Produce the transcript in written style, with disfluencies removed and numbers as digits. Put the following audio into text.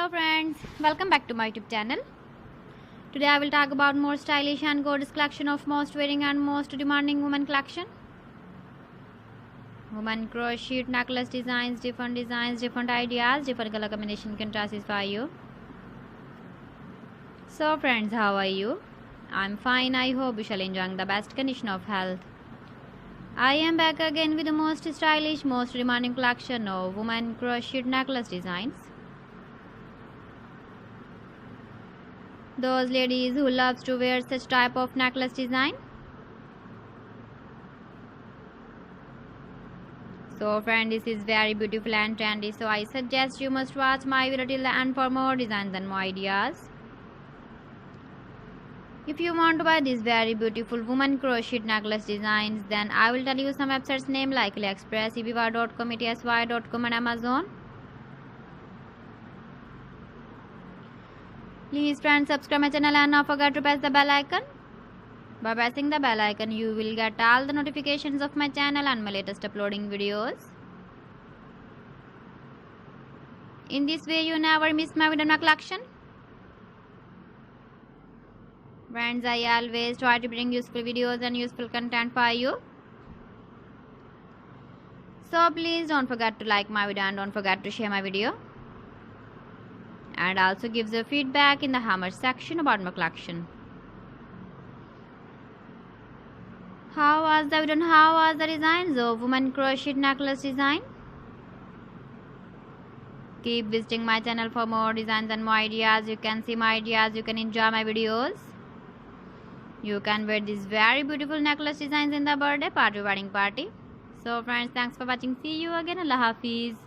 Hello friends, welcome back to my YouTube channel. Today I will talk about more stylish and gorgeous collection of most wearing and most demanding women collection. Women crochet necklace designs, different ideas, different color combination can satisfy you. So friends, how are you? I'm fine. I hope you shall enjoy the best condition of health. I am back again with the most stylish, most demanding collection of women crochet necklace designs. Those ladies who loves to wear such type of necklace design. So friend, this is very beautiful and trendy, so I suggest you must watch my video till the end for more designs and more ideas. If you want to buy these very beautiful woman crochet necklace designs, then I will tell you some websites name like AliExpress, eBay.com, etsy.com and Amazon. Please friends, subscribe my channel and not forget to press the bell icon. By pressing the bell icon, you will get all the notifications of my channel and my latest uploading videos. In this way, you never miss my video collection. Friends, I always try to bring useful videos and useful content for you. So please don't forget to like my video and don't forget to share my video. And also give the feedback in the comment section about my collection. How was the video and how was the designs of women crochet necklace design? Keep visiting my channel for more designs and more ideas. You can see my ideas, you can enjoy my videos. You can wear these very beautiful necklace designs in the birthday party, wedding party. So friends, thanks for watching. See you again. Allah Hafiz.